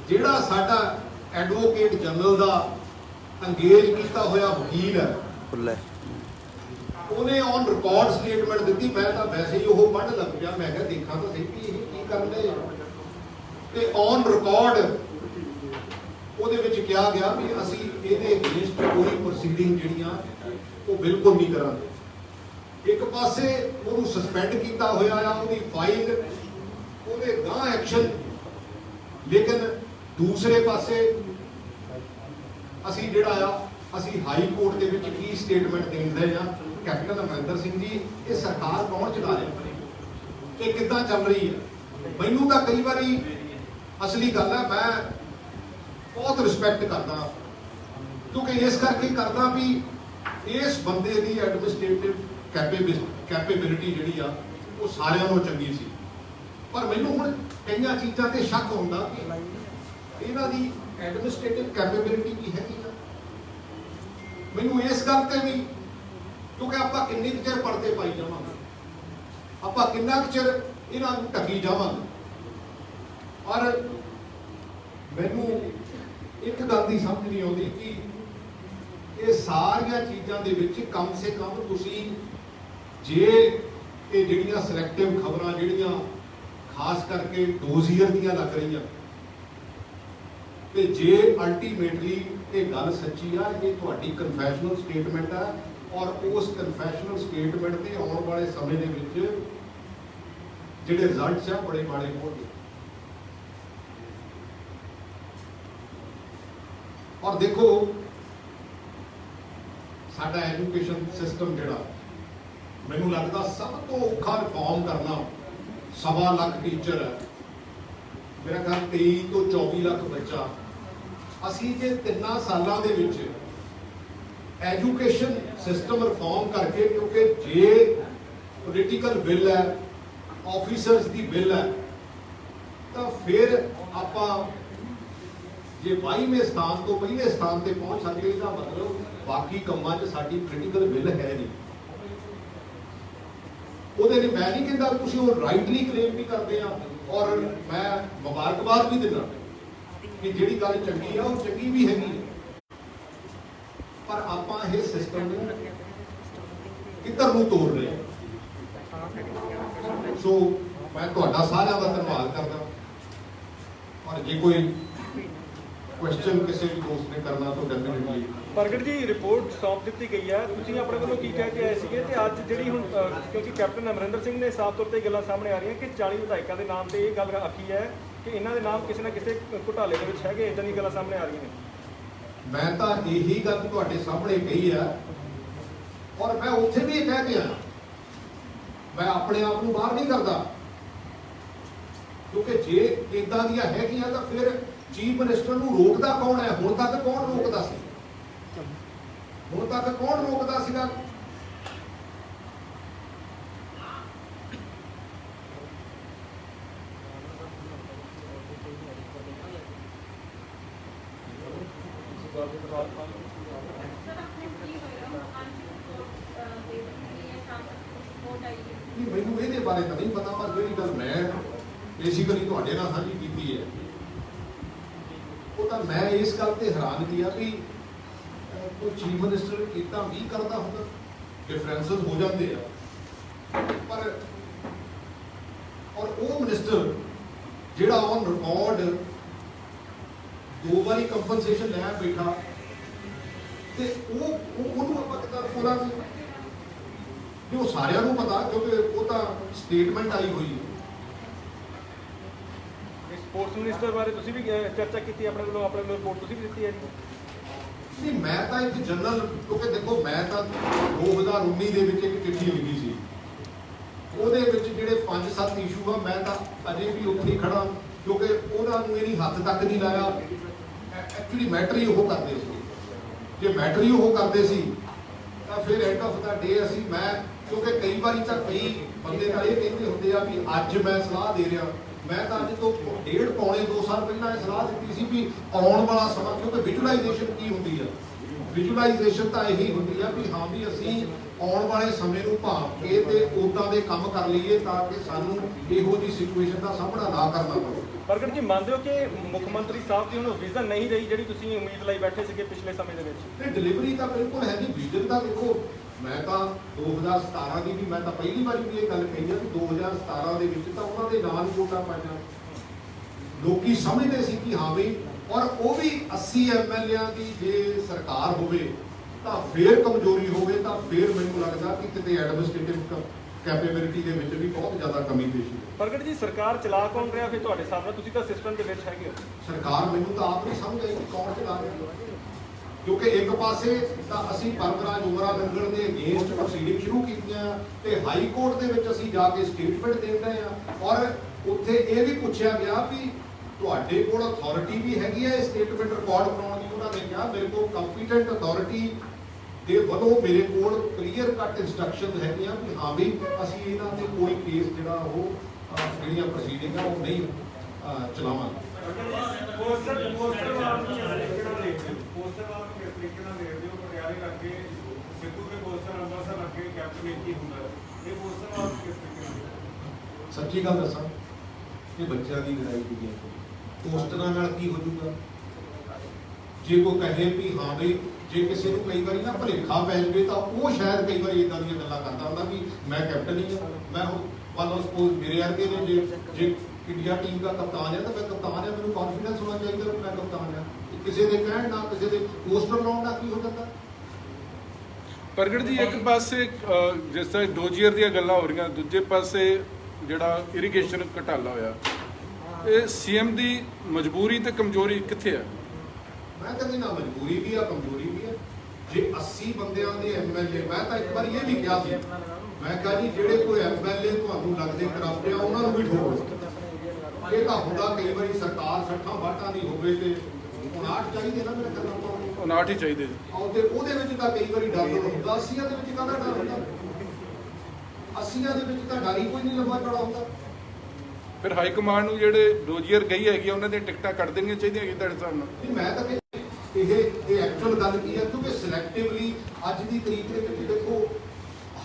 ਜਿਹੜਾ ਸਾਡਾ ਐਡਵੋਕੇਟ ਜਨਰਲ ਦਾ ਅੰਗੇਜ ਕੀਤਾ ਹੋਇਆ ਵਕੀਲ ਹੈ ਉਹਨੇ ਔਨ ਰਿਕਾਰਡ ਸਟੇਟਮੈਂਟ ਦਿੱਤੀ ਮੈਂ ਤਾਂ ਵੈਸੇ ਹੀ ਉਹ ਪੜ੍ਹਨ ਲੱਗ ਪਿਆ ਮੈਂ ਕਿਹਾ ਦੇਖਾਂ ਤਾਂ ਸਹੀ ਵੀ ਇਹ ਕੀ ਕਰਦੇ ਤੇ ਔਨ ਰਿਕਾਰਡ ਉਹਦੇ ਵਿੱਚ ਕਿਹਾ ਗਿਆ ਵੀ ਅਸੀਂ ਇਹਦੇ ਅਗੇਂਸਟ ਕੋਈ ਪ੍ਰੋਸੀਡਿੰਗ ਜਿਹੜੀਆਂ ਉਹ ਬਿਲਕੁਲ ਨਹੀਂ ਕਰਾਂਗੇ ਇੱਕ ਪਾਸੇ ਉਹਨੂੰ ਸਸਪੈਂਡ ਕੀਤਾ ਹੋਇਆ ਆ ਉਹਦੀ ਫਾਈਲ ਉਹਦੇ ਗਾਂ ਐਕਸ਼ਨ ਲੇਕਿਨ ਦੂਸਰੇ ਪਾਸੇ ਅਸੀਂ ਜਿਹੜਾ ਆ ਅਸੀਂ ਹਾਈ ਕੋਰਟ ਦੇ ਵਿੱਚ ਕੀ ਸਟੇਟਮੈਂਟ ਦੇਂਦੇ ਆ ਕੈਪਟਨ ਅਮਰਿੰਦਰ ਸਿੰਘ ਜੀ, ਇਹ ਸਰਕਾਰ ਕੌਣ ਚਲਾ ਰਿਹਾ, ਇਹ ਕਿੱਦਾਂ ਚੱਲ ਰਹੀ ਹੈ। ਮੈਨੂੰ ਤਾਂ ਕਈ ਵਾਰੀ ਅਸਲੀ ਗੱਲ ਹੈ, ਮੈਂ ਬਹੁਤ ਰਿਸਪੈਕਟ ਕਰਦਾ, ਕਿਉਂਕਿ ਇਸ ਕਰਕੇ ਕਰਦਾ ਵੀ ਇਸ ਬੰਦੇ ਦੀ ਐਡਮਿਨਿਸਟ੍ਰੇਟਿਵ ਕੈਪੇਬਿਲਿਟੀ ਜਿਹੜੀ ਆ ਉਹ ਸਾਰਿਆਂ ਨਾਲੋਂ ਚੰਗੀ ਸੀ। ਪਰ ਮੈਨੂੰ ਹੁਣ ਕਈਆਂ ਚੀਜ਼ਾਂ ਤੇ ਸ਼ੱਕ ਹੁੰਦਾ ਕਿ ਇਹਨਾਂ ਦੀ ਐਡਮਿਨਿਸਟ੍ਰੇਟਿਵ ਕੈਪੇਬਿਲਿਟੀ ਕੀ ਹੈਗੀ ਆ। ਮੈਨੂੰ ਇਸ ਗੱਲ ਤੇ ਵੀ, ਕਿਉਂਕਿ ਆਪਾਂ ਕਿੰਨੀ ਕੁ ਚਿਰ ਪਰਦੇ ਪਾਈ ਜਾਵਾਂਗੇ, ਆਪਾਂ ਕਿੰਨਾ ਕੁ ਚਿਰ ਇਹਨਾਂ ਨੂੰ ਢੱਕੀ ਜਾਵਾਂਗੇ। ਔਰ ਮੈਨੂੰ ਇੱਕ ਗੱਲ ਦੀ ਸਮਝ ਨਹੀਂ ਆਉਂਦੀ ਕਿ ਇਹ ਸਾਰੀਆਂ ਚੀਜ਼ਾਂ ਦੇ ਵਿੱਚ ਕਮ ਸੇ ਕਮ ਤੁਸੀਂ ਜੇ ਇਹ ਜਿਹੜੀਆਂ ਸਿਲੈਕਟਿਵ ਖਬਰਾਂ ਜਿਹੜੀਆਂ ਖਾਸ ਕਰਕੇ ਡੋਜ਼ੀਅਰ ਦੀਆਂ ਲੱਗ ਰਹੀਆਂ, ਤੇ ਜੇ ਅਲਟੀਮੇਟਲੀ ਇਹ ਗੱਲ ਸੱਚੀ ਆ, ਇਹ ਤੁਹਾਡੀ ਕਨਫੈਸ਼ਨਲ ਸਟੇਟਮੈਂਟ ਆ, ਔਰ ਉਸ ਕਨਫੈਸ਼ਨਲ ਸਟੇਟਮੈਂਟ ਤੇ ਆਉਣ ਵਾਲੇ ਸਮੇਂ ਦੇ ਵਿੱਚ ਜਿਹੜੇ ਰਿਜ਼ਲਟਸ ਆ ਬੜੇ ਮਾੜੇ ਹੋਣਗੇ। ਔਰ ਦੇਖੋ ਸਾਡਾ ਐਜੂਕੇਸ਼ਨ ਸਿਸਟਮ ਜਿਹੜਾ ਮੈਨੂੰ ਲੱਗਦਾ ਸਭ ਤੋਂ ਔਖਾ ਰਿਫਾਰਮ ਕਰਨਾ, 1.25 ਲੱਖ ਟੀਚਰ ਹੈ, ਮੇਰਾ ਖਿਆਲ 23 ਤੋਂ 24 ਲੱਖ ਬੱਚਾ, ਅਸੀਂ ਜੇ 3 ਸਾਲਾਂ ਦੇ ਵਿੱਚ ਐਜੂਕੇਸ਼ਨ ਸਿਸਟਮ ਰਿਫਾਰਮ ਕਰਕੇ, ਕਿਉਂਕਿ ਜੇ ਪੋਲੀਟੀਕਲ ਬਿੱਲ ਹੈ, ਆਫੀਸਰਸ ਦੀ ਬਿੱਲ ਹੈ, ਤਾਂ ਫਿਰ ਆਪਾਂ ਜੇ 22ਵੇਂ ਸਥਾਨ ਤੋਂ ਪਹਿਲੇ ਸਥਾਨ ਤੇ ਪਹੁੰਚ ਸਕਦੇ, ਇਹਦਾ ਮਤਲਬ ਬਾਕੀ ਕੰਮਾਂ 'ਚ ਸਾਡੀ ਪੋਲੀਟੀਕਲ ਬਿੱਲ ਹੈ ਨਹੀਂ। ਉਹਦੇ ਲਈ ਮੈਂ ਨਹੀਂ ਕਹਿੰਦਾ ਤੁਸੀਂ ਉਹ ਰਾਈਟਲੀ ਕਲੇਮ ਵੀ ਕਰਦੇ ਆ, ਔਰ ਮੈਂ ਮੁਬਾਰਕਬਾਦ ਵੀ ਦਿੰਦਾ ਕਿ ਜਿਹੜੀ ਗੱਲ ਚੰਗੀ ਆ ਉਹ ਚੰਗੀ ਵੀ ਹੈਗੀ ਹੈ, ਪਰ ਆਪਾਂ ਇਹ ਸਿਸਟਮ ਨੂੰ ਕਿੱਧਰ ਨੂੰ ਤੋੜ ਰਹੇ ਹਾਂ। ਸੋ ਮੈਂ ਤੁਹਾਡਾ ਸਾਰਿਆਂ ਦਾ ਧੰਨਵਾਦ ਕਰਦਾ, ਔਰ ਜੇ ਕੋਈ ਕੁਐਸਚਨ ਕਿਸੇ ਵੀ ਦੋਸਤ ਨੇ ਕਰਨਾ ਤਾਂ ਡੈਫੀਨਿਟਲੀ। ਪ੍ਰਗਟ ਜੀ, ਰਿਪੋਰਟ ਸੌਂਪ ਦਿੱਤੀ ਗਈ ਹੈ, ਤੁਸੀਂ ਆਪਣੇ ਵੱਲੋਂ ਕੀ ਕਹਿ ਕੇ ਆਏ ਸੀਗੇ, ਤੇ ਅੱਜ ਜਿਹੜੀ ਹੁਣ ਕਿਉਂਕਿ ਕੈਪਟਨ ਅਮਰਿੰਦਰ ਸਿੰਘ ਨੇ ਸਾਫ਼ ਤੌਰ ਤੇ ਗੱਲਾਂ ਸਾਹਮਣੇ ਆ ਰਹੀਆਂ ਕਿ 40 ਵਿਧਾਇਕਾਂ ਦੇ ਨਾਮ ਤੇ ਇਹ ਗੱਲ ਆਖੀ ਹੈ ਕਿ ਇਹਨਾਂ ਦੇ ਨਾਮ ਕਿਸੇ ਨਾ ਕਿਸੇ ਘੁਟਾਲੇ ਦੇ ਵਿੱਚ ਹੈਗੇ, ਇਦਾਂ ਦੀਆਂ ਗੱਲਾਂ ਸਾਹਮਣੇ ਆ ਰਹੀਆਂ ਨੇ। ਮੈਂ ਤਾਂ ਇਹੀ ਗੱਲ ਤੁਹਾਡੇ ਸਾਹਮਣੇ ਕਹੀ ਆ, ਔਰ ਮੈਂ ਉੱਥੇ ਵੀ ਇਹ ਕਹਿ ਕੇ ਆਇਆ, ਮੈਂ ਆਪਣੇ ਆਪ ਨੂੰ ਬਾਹਰ ਨਹੀਂ ਕਰਦਾ, ਕਿਉਂਕਿ ਜੇ ਇਦਾਂ ਦੀਆਂ ਹੈਗੀਆਂ ਤਾਂ ਫਿਰ ਚੀਫ ਮਿਨਿਸਟਰ ਨੂੰ ਰੋਕਦਾ ਕੌਣ ਹੈ? ਹੁਣ ਤੱਕ ਕੌਣ ਰੋਕਦਾ ਸੀ? ਹੁਣ ਤੱਕ ਕੌਣ ਰੋਕਦਾ ਸੀਗਾ? ਮੈਨੂੰ ਇਹਦੇ ਬਾਰੇ ਤਾਂ ਨਹੀਂ ਪਤਾ, ਪਰ ਜਿਹੜੀ ਗੱਲ ਮੈਂ ਬੇਸਿਕਲੀ ਤੁਹਾਡੇ ਨਾਲ ਸਾਂਝੀ ਕੀਤੀ ਹੈ, ਉਹ ਤਾਂ ਮੈਂ ਇਸ ਗੱਲ ਤੇ ਹੈਰਾਨਗੀ ਆ ਵੀ ਕੋਈ ਚੀਫ ਮਿਨਿਸਟਰ ਇਦਾਂ ਵੀ ਕਰਦਾ ਹੁੰਦਾ, ਡਿਫਰੈਂਸਸ ਹੋ ਜਾਂਦੇ ਆ, ਪਰ ਔਰ ਉਹ ਮਿਨਿਸਟਰ ਜਿਹੜਾ ਔਨ ਰਿਕਾਰਡ 2 ਵਾਰੀ ਕੰਪਨਸੇਸ਼ਨ ਲੈ ਬੈਠਾ, ਤੇ ਉਹਨੂੰ ਆਪਾਂ ਕਿੱਦਾਂ ਬੋਲਾਂਗੇ? ਜੋ ਸਾਰਿਆਂ ਨੂੰ ਪਤਾ, ਕਿਉਂਕਿ ਉਹ ਤਾਂ ਸਟੇਟਮੈਂਟ ਆਈ ਹੋਈ ਹੈ। ਸਪੋਰਟਸ ਮਿਨਿਸਟਰ ਬਾਰੇ ਤੁਸੀਂ ਵੀ ਚਰਚਾ ਕੀਤੀ ਆਪਣੇ ਵੱਲੋਂ, ਆਪਣੇ ਵੱਲੋਂ ਰਿਪੋਰਟ ਤੁਸੀਂ ਵੀ ਦਿੱਤੀ ਹੈ ਜੀ? ਨਹੀਂ, ਮੈਂ ਤਾਂ ਇੱਕ ਜਨਰਲ, ਕਿਉਂਕਿ ਦੇਖੋ ਮੈਂ ਤਾਂ 2019 ਦੇ ਵਿੱਚ ਇੱਕ ਚਿੱਠੀ ਲਿਖੀ ਸੀ, ਉਹਦੇ ਵਿੱਚ ਜਿਹੜੇ 5-7 ਇਸ਼ੂ ਆ, ਮੈਂ ਤਾਂ ਅਜੇ ਵੀ ਉੱਥੇ ਹੀ ਖੜਾ, ਕਿਉਂਕਿ ਉਹਨਾਂ ਨੂੰ ਇਹਨੀ ਹੱਥ ਤੱਕ ਨਹੀਂ ਲਾਇਆ। ਐਕਚੁਅਲੀ ਮੈਟਰ ਹੀ ਉਹ ਕਰਦੇ ਸੀ, ਜੇ ਮੈਟਰ ਹੀ ਉਹ ਕਰਦੇ ਸੀ ਤਾਂ ਫਿਰ ਐਂਡ ਆਫ ਦਾ ਡੇ ਅਸੀਂ ਕਿਉਂਕਿ ਕਈ ਵਾਰੀ ਤਾਂ ਕਈ ਬੰਦੇ ਤਾਂ ਇਹ ਕਹਿੰਦੇ ਹੁੰਦੇ ਆ ਵੀ ਅੱਜ ਮੈਂ ਸਲਾਹ ਦੇ ਰਿਹਾ, ਮੈਂ ਤਾਂ ਅੱਜ ਤੋਂ 1.5-2 ਸਾਲ ਪਹਿਲਾਂ ਇਹ ਸਲਾਹ ਦਿੱਤੀ ਸੀ ਵੀ ਆਉਣ ਵਾਲਾ ਸਮਾਂ, ਕਿਉਂਕਿ ਵਿਜ਼ੂਅਲਾਈਜੇਸ਼ਨ ਕੀ ਹੁੰਦੀ ਆ? ਵਿਜ਼ੂਅਲਾਈਜੇਸ਼ਨ ਤਾਂ ਇਹੀ ਹੁੰਦੀ ਆ ਵੀ ਹਾਂ ਵੀ ਅਸੀਂ ਆਉਣ ਵਾਲੇ ਸਮੇਂ ਨੂੰ ਭਾਂਪ ਕੇ ਤੇ ਉਦਾਂ ਦੇ ਕੰਮ ਕਰ ਲਈਏ ਤਾਂ ਕਿ ਸਾਨੂੰ ਇਹੋ ਜਿਹੀ ਸਿਚੁਏਸ਼ਨ ਦਾ ਸਾਹਮਣਾ ਨਾ ਕਰਨਾ ਪਵੇ। ਪ੍ਰਗਟ ਜੀ, ਮੰਨਦੇ ਹੋ ਕਿ ਮੁੱਖ ਮੰਤਰੀ ਸਾਹਿਬ ਦੀ ਹੁਣ ਵਿਜ਼ਨ ਨਹੀਂ ਰਹੀ ਜਿਹੜੀ ਤੁਸੀਂ ਉਮੀਦ ਲਈ ਬੈਠੇ ਸੀਗੇ ਪਿਛਲੇ ਸਮੇਂ ਦੇ ਵਿੱਚ? ਤੇ ਡਿਲੀਵਰੀ ਤਾਂ ਬਿਲਕੁਲ ਹੈ ਨਹੀਂ। ਵਿਜ਼ਨ ਤਾਂ ਦੇਖੋ, ਮੈਂ ਤਾਂ 2017 ਦੀ ਵੀ, ਮੈਂ ਤਾਂ ਪਹਿਲੀ ਵਾਰੀ ਵੀ ਇਹ ਗੱਲ ਕਹੀ ਆ ਕਿ 2017 ਦੇ ਵਿੱਚ ਤਾਂ ਉਹਨਾਂ ਦੇ ਨਾਲ ਵੋਟਾਂ ਪਾਈਆਂ, ਲੋਕੀ ਸਮਝਦੇ ਸੀ ਕਿ ਹਾਂ ਵੀ, ਔਰ ਉਹ ਵੀ 80 ਐਮਐਲਏਆਂ ਦੀ ਜੇ ਸਰਕਾਰ ਹੋਵੇ ਤਾਂ ਫੇਰ ਕਮਜ਼ੋਰੀ ਹੋਵੇ, ਤਾਂ ਫੇਰ ਮੈਨੂੰ ਲੱਗਦਾ ਕਿ ਕਿਤੇ ਐਡਮਿਨਿਸਟ੍ਰੇਟਿਵ ਕੈਪੇਬਿਲਿਟੀ ਦੇ ਵਿੱਚ ਵੀ ਬਹੁਤ ਜ਼ਿਆਦਾ ਕਮੀ ਪੇਸ਼ੀ ਹੈ। ਪ੍ਰਗਟ ਜੀ, ਸਰਕਾਰ ਚਲਾ ਕੌਣ ਰਿਹਾ ਫਿਰ ਤੁਹਾਡੇ ਸਾਹਮਣੇ? ਤੁਸੀਂ ਤਾਂ ਸਿਸਟਮ ਦੇ ਵਿੱਚ ਹੈਗੇ ਹੋ। ਸਰਕਾਰ ਮੈਨੂੰ ਤਾਂ ਆਪ ਨਹੀਂ ਸਮਝ ਆਈ ਕਿ ਕੌਣ ਚਲਾ ਰਿਹਾ। ਕਿਉਂਕਿ ਇੱਕ ਪਾਸੇ ਤਾਂ ਅਸੀਂ ਪਰਮਰਾਜ ਉਮਰਾ ਲੰਗਰ ਦੇ ਅਗੇਂਸਟ ਪ੍ਰੋਸੀਡਿੰਗ ਸ਼ੁਰੂ ਕੀਤੀਆਂ ਤੇ ਹਾਈ ਕੋਰਟ ਦੇ ਵਿੱਚ ਅਸੀਂ ਜਾ ਕੇ ਸਟੇਟਮੈਂਟ ਦੇ ਰਹੇ ਆ ਔਰ ਉੱਥੇ ਇਹ ਵੀ ਪੁੱਛਿਆ ਗਿਆ ਵੀ ਤੁਹਾਡੇ ਕੋਲ ਅਥਾਰਟੀ ਵੀ ਹੈਗੀ ਹੈ ਸਟੇਟਮੈਂਟ ਰਿਕਾਰਡ ਕਰਾਉਣ ਦੀ। ਉਹਨਾਂ ਨੇ ਕਿਹਾ ਮੇਰੇ ਕੋਲ ਕੰਪੀਟੈਂਟ ਅਥਾਰਟੀ ਦੇ ਵੱਲੋਂ ਮੇਰੇ ਕੋਲ ਕਲੀਅਰ ਕੱਟ ਇਨਸਟਰਕਸ਼ਨ ਹੈਗੀਆਂ ਵੀ ਹਾਂ ਵੀ ਅਸੀਂ ਇਹਨਾਂ ਤੇ ਕੋਈ ਕੇਸ ਜਿਹੜਾ ਉਹ ਜਿਹੜੀਆਂ ਪ੍ਰੋਸੀਡਿੰਗਾਂ ਉਹ ਨਹੀਂ ਚਲਾਵਾਂਗੇ। ਪੋਸਟਰਵਾਲ ਨੂੰ ਕਿਸ ਤਰੀਕੇ ਨਾਲ ਦੇਖਦੇ ਹੋ? ਪਟਿਆਲੇ ਲੱਗੇ ਸਿੱਧੂ ਦੇ ਪੋਸਟਰ, ਅੰਮ੍ਰਿਤਸਰ ਲੱਗੇ ਕੈਪਟਨ ਇੱਕ ਹੀ ਹੁੰਦਾ, ਇਹ ਪੋਸਟਰਵਾਲ ਕਿਸ ਤਰੀਕੇ ਨਾਲ? ਸੱਚੀ ਗੱਲ ਦੱਸਾਂ, ਇਹ ਬੱਚਿਆਂ ਦੀ ਲੜਾਈ ਹੋਈ ਹੈ। ਪੋਸਟਰਾਂ ਨਾਲ ਕੀ ਹੋ ਜਾਊਗਾ? ਜੇ ਕੋਈ ਕਹੇ ਵੀ ਹਾਂ ਬਈ ਜੇ ਕਿਸੇ ਨੂੰ ਕਈ ਵਾਰੀ ਨਾ ਭੁਲੇਖਾ ਪੈ ਜਾਵੇ ਤਾਂ ਉਹ ਸ਼ਾਇਦ ਕਈ ਵਾਰੀ ਇਦਾਂ ਦੀਆਂ ਗੱਲਾਂ ਕਰਦਾ ਹੁੰਦਾ ਵੀ ਮੈਂ ਕੈਪਟਨ ਹੀ ਹਾਂ, ਮੈਂ ਹੁਣ ਸਪੋਜ਼ ਮੇਰੇ ਵਰਗੇ ਨੇ ਜੇ ਇੰਡੀਆ ਟੀਮ ਦਾ ਕਪਤਾਨ ਹੈ ਤਾਂ ਮੈਂ ਕਪਤਾਨ ਹਾਂ, ਮੈਨੂੰ ਕੌਨਫੀਡੈਂਸ ਹੋਣਾ ਚਾਹੀਦਾ ਕਿ ਮੈਂ ਕਪਤਾਨ ਹਾਂ। ਕਿਸੇ ਦੇ ਕਹਿਣ ਨਾਲ ਕਿਸੇ ਦੇ ਪੋਸਟਰ ਲਾਉਣ ਨਾਲ ਕੀ ਹੋ ਜਾਂਦਾ? ਪ੍ਰਗਟ ਜੀ ਇੱਕ ਪਾਸੇ ਜਿਸ ਤਰ੍ਹਾਂ ਡੋਜੀਅਰ ਦੀਆਂ ਗੱਲਾਂ ਹੋ ਰਹੀਆਂ, ਦੂਜੇ ਪਾਸੇ ਜਿਹੜਾ ਇਰੀਗੇਸ਼ਨ ਘਟਾਲਾ ਹੋਇਆ, ਇਹ ਸੀਐਮ ਦੀ ਮਜਬੂਰੀ ਤੇ ਕਮਜ਼ੋਰੀ ਕਿੱਥੇ ਹੈ? ਮੈਂ ਕਹਿੰਦੀ ਨਾ ਮਜਬੂਰੀ ਵੀ ਆ ਕਮਜ਼ੋਰੀ ਵੀ ਆ। ਜੇ 80 ਬੰਦਿਆਂ ਦੇ ਐਮਐਲਏ, ਮੈਂ ਤਾਂ ਇੱਕ ਵਾਰ ਇਹ ਵੀ ਕਿਹਾ ਸੀ, ਮੈਂ ਕਿਹਾ ਜੀ ਜਿਹੜੇ ਕੋਈ ਐਮਐਲਏ ਤੁਹਾਨੂੰ ਲੱਗਦੇ ਕਰਪਟ ਆ ਉਹਨਾਂ ਨੂੰ ਵੀ ਠੋਕੋ। ਇਹ ਤਾਂ ਹੁੰਦਾ ਕਈ ਵਾਰੀ ਸਰਕਾਰ 60 ਵਾਟਾਂ ਦੀ ਹੋਵੇ ਤੇ 59 ਚਾਹੀਦੇ ਨਾ ਮੇਰੇ ਖਿਆਲ ਨਾਲ 59 ਹੀ ਚਾਹੀਦੇ ਜੀ। ਤੇ ਉਹਦੇ ਵਿੱਚ ਤਾਂ ਕਈ ਵਾਰੀ ਡਰ ਹੁੰਦਾ, 80 ਦੇ ਵਿੱਚ ਕਾਹਦਾ ਡਰ ਹੁੰਦਾ? 80 ਦੇ ਵਿੱਚ ਤਾਂ ਡਰ ਹੀ ਕੋਈ ਨਹੀਂ ਲੰਬਾ ਚੌੜਾ ਹੁੰਦਾ। ਫਿਰ ਹਾਈ ਕਮਾਂਡ ਨੂੰ ਜਿਹੜੇ ਡੋਜੀਅਰ ਗਈ ਹੈਗੀ ਉਹਨਾਂ ਦੀਆਂ ਟਿਕਟਾਂ ਕੱਢ ਦੇਣੀਆਂ ਚਾਹੀਦੀਆਂ ਹੈਗੀ ਤੁਹਾਡੇ ਹਿਸਾਬ ਨਾਲ? ਨਹੀਂ ਮੈਂ ਤਾਂ ਇਹ ਐਕਚੁਅਲ ਗੱਲ ਕੀ ਹੈ, ਕਿਉਂਕਿ ਸਿਲੈਕਟਿਵਲੀ ਅੱਜ ਦੀ ਤਰੀਕ ਦੇ ਵਿੱਚ ਦੇਖੋ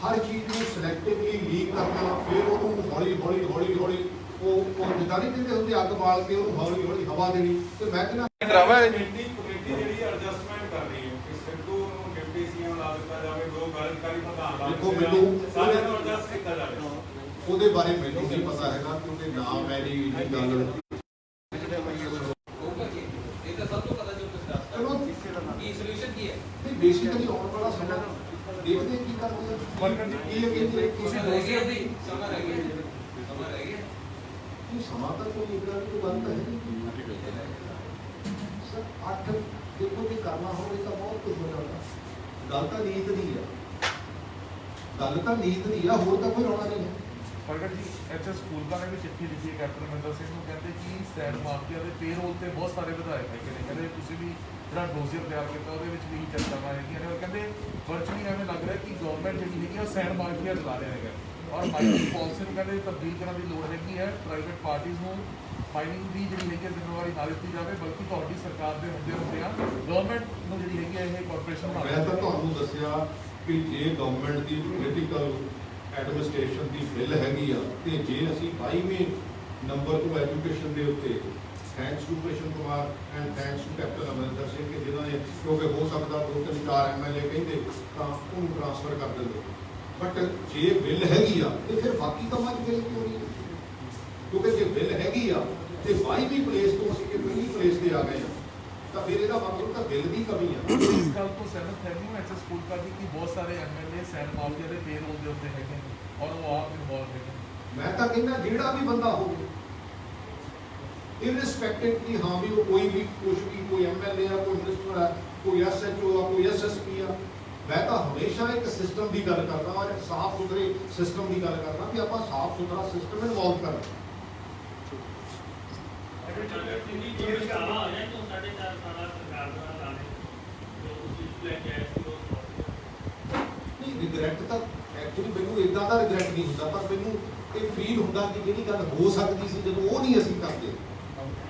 ਹਰ ਚੀਜ਼ ਨੂੰ ਸਿਲੈਕਟਿਵਲੀ ਲੀਕ ਕਰਨਾ, ਫਿਰ ਉਹਨੂੰ ਹੌਲੀ ਹੌਲੀ ਉਹ ਜਿੱਦਾਂ ਨਹੀਂ ਕਹਿੰਦੇ ਹੁੰਦੇ ਅੱਗ ਬਾਲ ਕੇ ਉਹਨੂੰ ਹੌਲੀ ਹੌਲੀ ਹਵਾ ਦੇਣੀ। ਤੇ ਮੈਂ ਕਹਿੰਦਾ ਡਰਾਵਾ ਹੈ ਜੀ। ਕਮੇਟੀ ਜਿਹੜੀ ਐਡਜਸਟਮੈਂਟ ਕਰ ਰਹੀ ਹੈ ਕਿ ਸਿੱਧੂ ਨੂੰ ਡਿਪਟੀ ਸੀਐਮ ਲਾ ਦਿੱਤਾ ਜਾਵੇ, ਦੋ ਕਾਰਜਕਾਰੀ ਪ੍ਰਧਾਨ ਲਾ ਦੇਖੋ ਦਿੱਤੇ ਮੈਨੂੰ ਸਾਰਿਆਂ ਨੂੰ ਐਡਜਸਟ ਕੀਤਾ ਜਾਵੇ। ਉਹਦੇ ਬਾਰੇ ਮੈਨੂੰ ਨਹੀਂ ਪਤਾ ਹੈਗਾ ਕਿਉਂਕਿ ਨਾ ਮੇਰੀ ਇਹ ਗੱਲ ਬੇਸਿਕਲੀ ਆਉਣ ਵਾਲਾ ਸਮਾਂ ਦੇਖਦੇ ਕੀ ਕਰਦੇ ਆ। ਕੀ ਅੱਗੇ ਤੁਸੀਂ ਸਮਾਂ ਤਾਂ ਕੋਈ ਇਦਾਂ ਦੀ ਗੱਲ ਤਾਂ ਹੈ ਸਰ 8 ਦੇਖੋ ਜੇ ਕਰਨਾ ਹੋਵੇ ਤਾਂ ਬਹੁਤ ਕੁਝ ਹੋ ਜਾਂਦਾ। ਗੱਲ ਤਾਂ ਨੀਤ ਦੀ ਆ, ਗੱਲ ਤਾਂ ਨੀਤ ਦੀ ਆ, ਹੋਰ ਤਾਂ ਕੋਈ ਰੌਲਾ ਨਹੀਂ ਹੈ। ਪ੍ਰਗਟ ਜੀ ਐਚਐਸ ਸਕੂਲ ਨੇ ਵੀ ਚਿੱਠੀ ਲਿਖੀ ਹੈ ਕੈਪਟਨ ਅਮਰਿੰਦਰ ਸਿੰਘ ਨੂੰ, ਕਹਿੰਦੇ ਕਿ ਸੈਂਡ ਮਾਫੀਆ ਦੇ ਪੇਰੋਲ ਤੇ ਬਹੁਤ ਸਾਰੇ ਵਿਧਾਇਕ ਹੈਗੇ ਨੇ, ਕਹਿੰਦੇ ਤੁਸੀਂ ਵੀ ਜਿਹੜਾ ਡੋਜ਼ੀਅਰ ਤਿਆਰ ਕੀਤਾ ਉਹਦੇ ਵਿੱਚ ਵੀ ਚਰਚਾਵਾਂ ਹੈਗੀਆਂ ਨੇ, ਔਰ ਕਹਿੰਦੇ ਵਰਚੁਅਲੀ ਐਵੇਂ ਲੱਗ ਰਿਹਾ ਕਿ ਗਵਰਨਮੈਂਟ ਜਿਹੜੀ ਹੈਗੀ ਉਹ ਸੈਂਡ ਮਾਫੀਆ ਚਲਾ ਰਿਹਾ ਹੈਗਾ, ਔਰ ਮਾਈਨਿੰਗ ਪਾਲਿਸੀ ਨੂੰ ਕਹਿੰਦੇ ਤਬਦੀਲ ਕਰਨ ਦੀ ਲੋੜ ਹੈਗੀ ਹੈ। ਪ੍ਰਾਈਵੇਟ ਪਾਰਟੀਆਂ ਨੂੰ ਮਾਈਨਿੰਗ ਦੀ ਜਿਹੜੀ ਹੈਗੀ ਜ਼ਿੰਮੇਵਾਰੀ ਨਾ ਦਿੱਤੀ ਜਾਵੇ, ਬਲਕਿ ਤੁਹਾਡੀ ਸਰਕਾਰ ਦੇ ਹੁੰਦੇ ਆ ਗਵਰਨਮੈਂਟ ਨੂੰ ਜਿਹੜੀ ਹੈਗੀ ਇਹ ਕਾਰਪੋਰੇਸ਼ਨ ਬਣਾ ਮੈਂ ਤਾਂ ਤੁਹਾਨੂੰ ਦੱਸਿਆ ਕਿ ਜੇ ਗਵਰਨਮੈਂਟ ਦੀ ਪੋਲੀਟੀਕਲ ਐਡਮਿਨਿਸਟ੍ਰੇਸ਼ਨ ਦੀ ਬਿੱਲ ਹੈਗੀ ਆ ਤੇ ਜੇ ਅਸੀਂ 22ਵੇਂ ਨੰਬਰ ਤੋਂ ਐਜੂਕੇਸ਼ਨ ਦੇ ਉੱਤੇ thanks to Krishan Kumar and thanks to captain Amarinder Singh ਕਿ ਜਿਨ੍ਹਾਂ ਨੇ ਕਿਉਂਕਿ ਹੋ ਸਕਦਾ 2-3-4 ਐਮਐਲਏ ਕਹਿੰਦੇ ਤਾਂ ਉਹਨੂੰ ਟ੍ਰਾਂਸਫਰ ਕਰ ਦਿੰਦੇ, ਬਟ ਜੇ ਬਿੱਲ ਹੈਗੀ ਆ ਤੇ ਫਿਰ ਬਾਕੀ ਕੰਮਾਂ 'ਚ ਬਿੱਲ ਕਿਉਂ ਨਹੀਂ? ਕਿਉਂਕਿ ਜੇ ਬਿੱਲ ਹੈਗੀ ਆ ਤੇ 22ਵੀਂ ਪਲੇਸ ਤੋਂ ਅਸੀਂ 20ਵੀਂ ਪਲੇਸ ਤੇ ਆ ਗਏ ਆ ਤਾਂ ਫਿਰ ਇਹਦਾ ਮਤਲਬ ਤਾਂ ਬਿੱਲ ਦੀ ਕਮੀ ਆ। ਇਸ ਗੱਲ ਤੋਂ ਸਹਿਮਤ ਹੈ ਨਹੀਂ ਐਚਐਸ ਸਕੂਲ ਦਾ ਕਿ ਬਹੁਤ ਸਾਰੇ ਐਮਐਲਏ ਸੈਂਡ ਮਾਫੀਆ ਦੇ ਪੇਰੋਲ ਦੇ ਉੱਤੇ ਹੈਗੇ ਨੇ ਔਰ ਉਹ ਆਪ ਇਨਵੋਲਵ ਹੈਗੇ। ਮੈਂ ਤਾਂ ਕਹਿੰਦਾ ਜਿਹੜਾ ਵੀ ਬੰਦਾ ਹੋਵੇ ਇਰਰਿਸਪੈਕਟਿਵ ਕਿ ਹਾਂ ਵੀ ਉਹ ਕੋਈ ਵੀ ਕੁਛ ਵੀ ਕੋਈ ਐਮਐਲਏ ਆ, ਕੋਈ ਮਿਨਿਸਟਰ ਆ, ਕੋਈ ਐਸਐਚਓ ਆ, ਕੋਈ ਐਸਐਸਪੀ ਆ, ਮੈਂ ਤਾਂ ਹਮੇਸ਼ਾ ਇੱਕ ਸਿਸਟਮ ਦੀ ਗੱਲ ਕਰਦਾ ਔਰ ਇੱਕ ਸਾਫ਼ ਸੁਥਰੇ ਸਿਸਟਮ ਦੀ ਗੱਲ ਕਰਦਾ ਕਿ ਆਪਾਂ ਸਾਫ਼ ਸੁਥਰਾ ਸਿਸਟਮ ਇਨਵੋਲਵ ਕਰਨਾ। ਨਹੀਂ ਰਿਗਰੈਟ ਤਾਂ ਐਕਚੁਅਲੀ ਮੈਨੂੰ ਇਦਾਂ ਦਾ ਰਿਗਰੈਟ ਨਹੀਂ ਹੁੰਦਾ, ਪਰ ਮੈਨੂੰ ਇਹ ਫੀਲ ਹੁੰਦਾ ਕਿ ਜਿਹੜੀ ਗੱਲ ਹੋ ਸਕਦੀ ਸੀ ਜਦੋਂ ਉਹ ਨਹੀਂ ਅਸੀਂ ਕਰਦੇ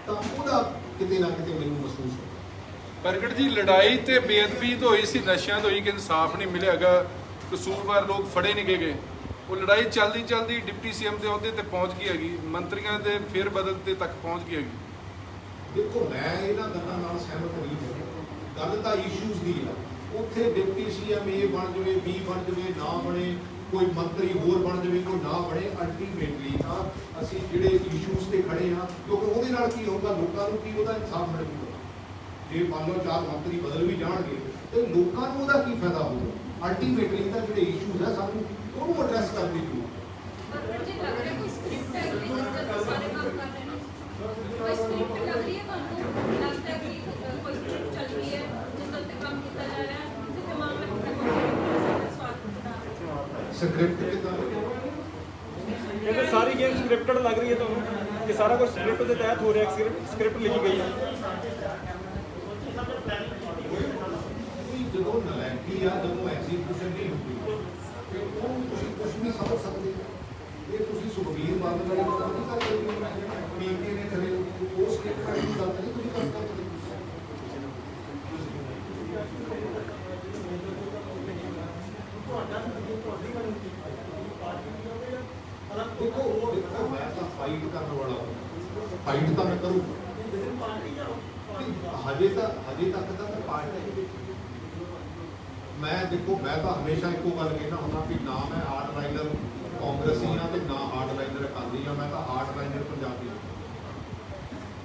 ਤਾਂ ਉਹਦਾ ਕਿਤੇ ਨਾ ਕਿਤੇ ਮੈਨੂੰ ਮਹਿਸੂਸ ਹੁੰਦਾ। ਪ੍ਰਗਟ ਜੀ ਲੜਾਈ ਤੇ ਬੇਅਦਬੀ ਤੋਂ ਹੋਈ ਸੀ, ਨਸ਼ਿਆਂ ਤੋਂ ਹੋਈ ਕਿ ਇਨਸਾਫ ਨਹੀਂ ਮਿਲਿਆਗਾ, ਕਸੂਰਵਾਰ ਲੋਕ ਫੜੇ ਨਹੀਂ ਗਏ। ਉਹ ਲੜਾਈ ਚੱਲਦੀ ਡਿਪਟੀ ਸੀਐਮ ਦੇ ਅਹੁਦੇ ਤੇ ਪਹੁੰਚ ਗਈ ਹੈਗੀ, ਮੰਤਰੀਆਂ ਦੇ ਫੇਰ ਬਦਲ ਤੇ ਤੱਕ ਪਹੁੰਚ ਗਈ ਹੈਗੀ। ਦੇਖੋ ਮੈਂ ਇਹਨਾਂ ਗੱਲਾਂ ਨਾਲ ਸਹਿਮਤ ਨਹੀਂ ਹਾਂ। ਗੱਲ ਤਾਂ ਇਸ਼ੂਜ਼ ਦੀ ਆ, ਉੱਥੇ ਡਿਪਟੀ ਸੀਐਮ A ਬਣ ਜਾਵੇ, B ਬਣ ਜਾਵੇ, ਨਾ ਬਣੇ, ਕੋਈ ਮੰਤਰੀ ਹੋਰ ਬਣ ਜਾਵੇ, ਕੋਈ ਨਾ ਬਣੇ, ਅਲਟੀਮੇਟਲੀ ਤਾਂ ਅਸੀਂ ਜਿਹੜੇ ਇਸ਼ੂਜ਼ ਤੇ ਖੜੇ ਆ ਕਿਉਂਕਿ ਉਹਦੇ ਨਾਲ ਕੀ ਹੋਊਗਾ, ਲੋਕਾਂ ਨੂੰ ਕੀ ਉਹਦਾ ਇਨਸਾਫ ਮਿਲੇਗਾ। ਜੇ ਮੰਨ ਲਓ 4 ਮੰਤਰੀ ਬਦਲ ਵੀ ਜਾਣਗੇ ਤੇ ਲੋਕਾਂ ਨੂੰ ਉਹਦਾ ਕੀ ਫਾਇਦਾ ਹੋਊਗਾ। ਅਲਟੀਮੇਟਲੀ ਤਾਂ ਜਿਹੜੇ ਇਸ਼ੂਜ਼ ਆ ਸਾਨੂੰ ਉਹਨੂੰ ਐਡਰੈਸ ਕਰਨੀ ਜ਼ਰੂਰੀ ਹੈ। ਪਰ ਜੇ ਲੱਗ ਰਿਹਾ ਕੋਈ ਸਕ੍ਰਿਪਟ ਹੈ ਕਿ ਜਿਸ ਤੇ ਸਾਰੇ ਕੰਮ ਕਰ ਰਹੇ ਨੇ, ਕੋਈ ਸਕ੍ਰਿਪਟ ਲੱਗ ਰਹੀ ਹੈ ਤੁਹਾਨੂੰ ਲੱਗਦਾ ਕਿ ਕੋਈ ਸਕ੍ਰਿਪਟ ਚੱਲ ਰਹੀ ਹੈ ਜਿਸ ਤੇ ਕੰਮ ਸਕ੍ਰਿਪਟ ਕਿੱਦਾਂ ਕਹਿੰਦੇ ਸਾਰੀ ਗੇਮ ਸਕ੍ਰਿਪਟਡ ਲੱਗ ਰਹੀ ਹੈ ਤੁਹਾਨੂੰ ਕਿ ਸਾਰਾ ਕੁਝ ਸਕ੍ਰਿਪਟ ਦੇ ਤਹਿਤ ਹੋ ਰਿਹਾ, ਸਕ੍ਰਿਪਟ ਲਿਖੀ ਗਈ ਹੈ। ਜਦੋਂ ਨਲਾਇਕੀ ਆ, ਜਦੋਂ ਐਗਜ਼ੀਕਿਊਸ਼ਨ ਨਹੀਂ ਹੁੰਦੀ ਤੇ ਉਹ ਤੁਸੀਂ ਕੁਝ ਨਹੀਂ ਸਮਝ ਸਕਦੇ। ਇਹ ਤੁਸੀਂ ਸੁਖਬੀਰ ਬਾਦਲ ਵਾਲੀ ਗੱਲ ਨਹੀਂ ਕਰਦੇ, ਪੀਕੇ ਨੇ ਕਰੇ ਉਸ ਸਕ੍ਰਿਪਟ ਦੀ ਗੱਲ ਨਹੀਂ ਤੁਸੀਂ ਕਰ ਸਕਦੇ। ਦੇਖੋ ਮੈਂ ਤਾਂ ਫਾਈਟ ਕਰਨ ਵਾਲਾ, ਫਾਈਟ ਤਾਂ ਮੈਂ ਕਰੂੰਗਾ। ਹਜੇ ਤੱਕ ਤਾਂ ਮੈਂ ਪਾਰਟੀ ਮੈਂ ਦੇਖੋ ਮੈਂ ਤਾਂ ਹਮੇਸ਼ਾ ਇੱਕੋ ਗੱਲ ਕਹਿਣਾ ਹੁੰਦਾ ਕਿ ਨਾ ਮੈਂ ਹਾਰਡ ਲਾਈਨਰ ਕਾਂਗਰਸੀ ਹਾਂ ਤੇ ਨਾ ਹਾਰਡ ਲਾਈਨਰ ਅਕਾਲੀ ਹਾਂ, ਮੈਂ ਤਾਂ ਹਾਰਡ ਲਾਈਨਰ ਪੰਜਾਬੀ ਹਾਂ।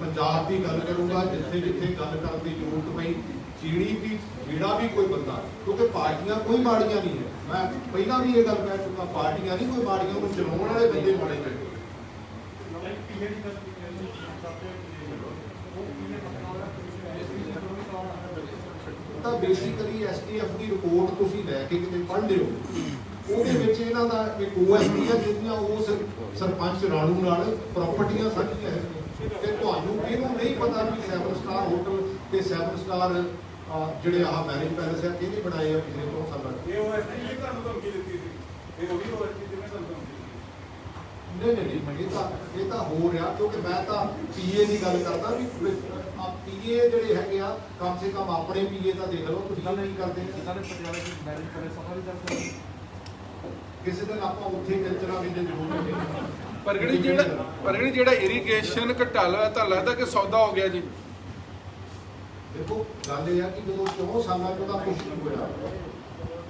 ਪੰਜਾਬ ਦੀ ਗੱਲ ਕਰੂੰਗਾ, ਜਿੱਥੇ ਜਿੱਥੇ ਗੱਲ ਕਰਨ ਦੀ ਜ਼ਰੂਰਤ ਪਈ ਜਿਹੜਾ ਵੀ ਕੋਈ ਬੰਦਾ, ਕਿਉਂਕਿ ਪਾਰਟੀਆਂ ਕੋਈ ਮਾੜੀਆਂ ਨਹੀਂ ਹੈ, ਮੈਂ ਪਹਿਲਾਂ ਵੀ ਇਹ ਗੱਲ ਕਹਿ ਚੁੱਕਾ, ਪਾਰਟੀਆਂ ਨਹੀਂ ਕੋਈ ਮਾੜੀਆਂ, ਉਹਨੂੰ ਚਲਾਉਣ ਵਾਲੇ ਬੰਦੇ ਮਾੜੇ ਚਾਹੀਦੇ। ਤਾਂ ਬੇਸਿਕਲੀ ਐਸਟੀਐਫ ਦੀ ਰਿਪੋਰਟ ਤੁਸੀਂ ਲੈ ਕੇ ਕਿਤੇ ਪੜ੍ਹ ਲਿਓ, ਉਹਦੇ ਵਿੱਚ ਇਹਨਾਂ ਦਾ ਇੱਕ ਓਐਸਪੀ ਹੈ ਜਿਹਦੀਆਂ ਉਸ ਸਰਪੰਚ ਰਾਣੂ ਨਾਲ ਪ੍ਰਾਪਰਟੀਆਂ ਸਾਂਝੀਆਂ ਹੈਗੀਆਂ ਤੇ ਤੁਹਾਨੂੰ ਇਹਨੂੰ ਨਹੀਂ ਪਤਾ ਵੀ 7 ਸਟਾਰ ਹੋਟਲ ਤੇ 7 ਸਟਾਰ ਜਿਹੜੇ ਆਹ ਮੈਰਿਜ ਪੈਲੇਸ ਹੈ ਕਿਹਨੇ ਬਣਾਏ ਆ ਪਿਛਲੇ 2 ਸਾਲਾਂ ਚ। ਇਹ ਓਐਸਪੀ ਨੇ ਤੁਹਾਨੂੰ ਧਮਕੀ ਦਿੱਤੀ ਸੀ, ਇਹ ਉਹੀ ਓਐਸਪੀ ਜਿਹਨੇ ਤੁਹਾਨੂੰ ਧਮਕੀ ਦਿੱਤੀ। ਨਹੀਂ ਇਹ ਤਾਂ ਹੋ ਰਿਹਾ, ਕਿਉਂਕਿ ਮੈਂ ਤਾਂ ਪੀਏ ਦੀ ਗੱਲ ਕਰਦਾ ਵੀ ਪੀਏ ਜਿਹੜੇ ਹੈਗੇ ਆ ਕਮ ਸੇ ਕਮ ਆਪਣੇ ਪੀਏ ਤਾਂ ਦੇਖ ਲਓ ਤੁਸੀਂ ਨਹੀਂ ਕਰਦੇ। ਜਿਨ੍ਹਾਂ ਨੇ ਪਟਿਆਲੇ ਦੀ ਮੈਰਿਜ ਕਰੇ ਸਫਾਈ ਕਰਦੇ ਕਿਸੇ ਦਿਨ ਆਪਾਂ ਉੱਥੇ ਕਲਚਰਾਂ ਦੇ ਜ਼ਰੂਰ ਮਿਲੇਗੇ। ਪ੍ਰਗਣੀ ਜਿਹੜਾ ਇਰੀਗੇਸ਼ਨ ਘਟਾਲਾ ਤਾਂ ਲੱਗਦਾ ਕਿ ਸੌਦਾ ਹੋ ਗਿਆ ਜੀ। ਦੇਖੋ ਗੱਲ ਇਹ ਆ ਕਿ ਜਦੋਂ 4 ਸਾਲਾਂ ਤੋਂ ਦਾ ਕੁਝ ਨਹੀਂ ਹੋਇਆ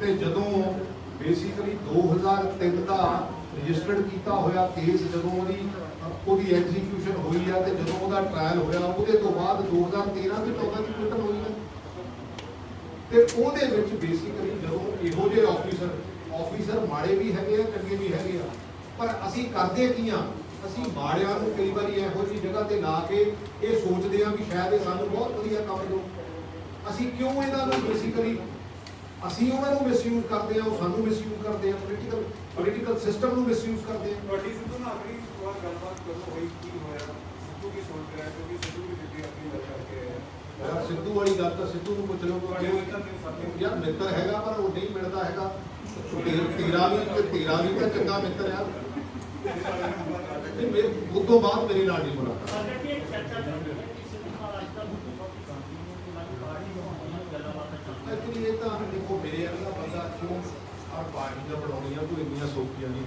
ਤੇ ਜਦੋਂ ਬੇਸਿਕਲੀ 2003 ਦਾ ਰਜਿਸਟਰਡ ਕੀਤਾ ਹੋਇਆ ਕੇਸ, ਜਦੋਂ ਉਹਦੀ ਐਗਜ਼ੀਕਿਊਸ਼ਨ ਹੋਈ ਆ ਤੇ ਜਦੋਂ ਉਹਦਾ ਟ੍ਰਾਇਲ ਹੋਇਆ, ਉਹਦੇ ਤੋਂ ਬਾਅਦ 2013 ਤੇ 14 ਦੀ ਕੁਇਟਲ ਹੋਈ ਹੈ ਤੇ ਉਹਦੇ ਵਿੱਚ ਬੇਸਿਕਲੀ ਜਦੋਂ ਇਹੋ ਜਿਹੇ ਆਫੀਸਰ ਮਾੜੇ ਵੀ ਹੈਗੇ ਆ, ਚੰਗੇ ਵੀ ਹੈਗੇ ਆ, ਪਰ ਅਸੀਂ ਕਰਦੇ ਕੀ ਆ, ਅਸੀਂ ਮਾੜਿਆਂ ਨੂੰ ਕਈ ਵਾਰੀ ਇਹੋ ਜਿਹੀ ਜਗ੍ਹਾ ਤੇ ਲਾ ਕੇ ਇਹ ਸੋਚਦੇ ਆ ਵੀ ਸ਼ਾਇਦ ਇਹ ਸਾਨੂੰ ਬਹੁਤ ਵਧੀਆ ਕੰਮ ਦਿਓ। ਅਸੀਂ ਕਿਉਂ ਇਹਨਾਂ ਨੂੰ ਬੇਸਿਕਲੀ ਅਸੀਂ ਉਹਨਾਂ ਨੂੰ ਮਿਸਯੂਜ਼ ਕਰਦੇ ਆ, ਉਹ ਸਾਨੂੰ ਮਿਸਯੂਜ਼ ਕਰਦੇ ਆ, ਪੋਲੀਟੀਕਲ ਸਿਸਟਮ ਨੂੰ ਮਿਸਯੂਜ਼ ਕਰਦੇ ਆ। ਤੁਹਾਡੀ ਸਿੱਧੂ ਨਾਲ ਆਖਰੀ ਵਾਰ ਗੱਲਬਾਤ ਕਰੋ ਹੋਈ, ਕੀ ਹੋਇਆ, ਸਿੱਧੂ ਕੀ ਸੋਚ ਰਿਹਾ, ਕਿਉਂਕਿ ਸਿੱਧੂ ਵੀ ਦਿੱਲੀ ਆਪਣੀ ਗੱਲ ਕਰਕੇ ਆਇਆ। ਯਾਰ ਸਿੱਧੂ ਵਾਲੀ ਗੱਲ ਤਾਂ ਸਿੱਧੂ ਨੂੰ ਪੁੱਛ ਲਓ, ਯਾਰ ਮਿੱਤਰ ਹੈਗਾ ਪਰ ਉਹ ਨਹੀਂ ਮਿਲਦਾ ਹੈਗਾ। ਤੇਰਾ ਵੀ ਤਾਂ ਚੰਗਾ ਮਿੱਤਰ ਆ, ਉਸ ਤੋਂ ਬਾਅਦ ਮੇਰੇ ਨਾਲ ਨਹੀਂ ਮੁਲਾਕਾਤ। ਐਕਚੁਅਲੀ ਇਹ ਤਾਂ ਦੇਖੋ ਮੇਰੇ ਵਰਗਾ ਬੰਦਾ ਕਿਉਂ ਪਾਰਟੀਆਂ ਬਣਾਉਣੀਆਂ ਕੋਈ ਇੰਨੀਆਂ ਸੌਖੀਆਂ ਨਹੀਂ।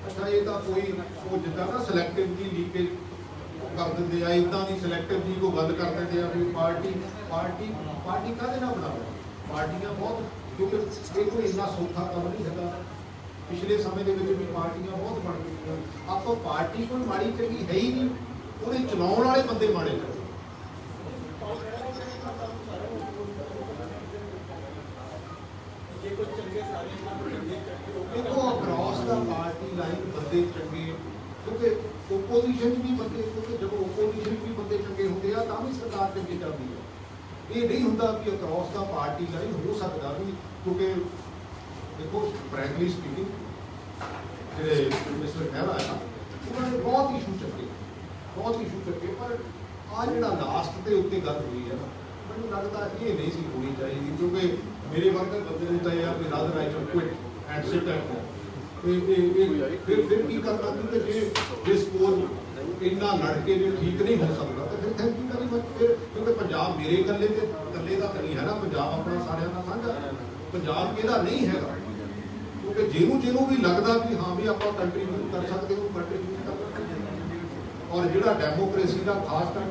ਅੱਛਾ ਇਹ ਤਾਂ ਕੋਈ ਉਹ ਜਿੱਦਾਂ ਨਾ ਸਿਲੈਕਟਿਵ ਦੀ ਲੀਕੇਜ ਕਰ ਦਿੰਦੇ ਆ, ਇਦਾਂ ਦੀ ਸਿਲੈਕਟਿਵ ਦੀ ਕੋਈ ਗੱਲ ਕਰ ਦਿੰਦੇ ਆ ਵੀ ਪਾਰਟੀ ਕਾਹਦੇ ਨਾਲ ਬਣਾਵੇ। ਪਾਰਟੀਆਂ ਬਹੁਤ, ਕਿਉਂਕਿ ਇਹ ਕੋਈ ਇੰਨਾ ਸੌਖਾ ਕੰਮ ਨਹੀਂ ਹੈਗਾ। ਪਿਛਲੇ ਸਮੇਂ ਦੇ ਵਿੱਚ ਵੀ ਪਾਰਟੀਆਂ ਬਹੁਤ ਬਣ ਗਈਆਂ। ਆਪਾਂ ਪਾਰਟੀ ਕੋਈ ਮਾੜੀ ਚੰਗੀ ਹੈ ਹੀ ਨਹੀਂ, ਉਹਦੇ ਚਲਾਉਣ ਵਾਲੇ ਬੰਦੇ ਮਾੜੇ ਨੇ। ਦੇਖੋ ਅਕ੍ਰੋਸ ਦਾ ਪਾਰਟੀ ਲਾਈਨ ਬੰਦੇ ਚੰਗੇ, ਕਿਉਂਕਿ ਓਪੋਜੀਸ਼ਨ ਵੀ ਬੰਦੇ, ਕਿਉਂਕਿ ਜਦੋਂ ਓਪੋਜੀਸ਼ਨ ਵੀ ਬੰਦੇ ਚੰਗੇ ਹੁੰਦੇ ਆ ਤਾਂ ਵੀ ਸਰਕਾਰ ਚੰਗੀ ਚੱਲਦੀ ਹੈ। ਇਹ ਨਹੀਂ ਹੁੰਦਾ ਕਿ ਅਕ੍ਰੋਸ ਦਾ ਪਾਰਟੀ ਲਾਈਨ ਹੋ ਸਕਦਾ ਵੀ, ਕਿਉਂਕਿ ਦੇਖੋ ਫ੍ਰੈਂਕਲੀ ਸਪੀਕਿੰਗ ਜਿਹੜੇ ਮਿਸਟਰ ਖਹਿਰਾ ਆ ਉਹਨਾਂ ਨੇ ਬਹੁਤ ਇਸ਼ੂ ਚੱਕੇ, ਪਰ ਆ ਜਿਹੜਾ ਲਾਸਟ ਦੇ ਉੱਤੇ ਗੱਲ ਹੋਈ ਹੈ ਨਾ, ਮੈਨੂੰ ਲੱਗਦਾ ਇਹ ਨਹੀਂ ਸੀ ਹੋਣੀ ਚਾਹੀਦੀ, ਕਿਉਂਕਿ ਮੇਰੇ ਵਰਗੇ ਬੰਦੇ ਨੂੰ ਤਾਂ ਇਹ ਆ ਕਿ rather right to quit and sit at home. ਫਿਰ ਕੀ ਕਰਨਾ, ਕਿਉਂਕਿ ਜੇ ਸਪੋਜ਼ ਇੰਨਾ ਲੜ ਕੇ ਜੇ ਠੀਕ ਨਹੀਂ ਹੋ ਸਕਦਾ ਤਾਂ ਫਿਰ ਥੈਂਕ ਯੂ ਵੈਰੀ ਮਚ। ਫਿਰ ਕਿਉਂਕਿ ਪੰਜਾਬ ਮੇਰੇ ਇਕੱਲੇ ਦਾ ਨਹੀਂ ਹੈ ਨਾ, ਪੰਜਾਬ ਆਪਣਾ ਸਾਰਿਆਂ ਦਾ ਸਾਂਝਾ, ਪੰਜਾਬ ਇਹਦਾ ਨਹੀਂ ਹੈਗਾ। ਕਿਉਂਕਿ ਜਿਹਨੂੰ ਵੀ ਲੱਗਦਾ ਕਿ ਹਾਂ ਵੀ ਆਪਾਂ ਕੰਟਰੀਬਿਊਟ ਕਰ ਸਕਦੇ, ਉਹ ਕੰਟਰੀਬਿਊਟ ਕਰ ਸਕਦੇ। ਔਰ ਜਿਹੜਾ ਡੈਮੋਕ੍ਰੇਸੀ ਦਾ ਖਾਸ ਕਰਕੇ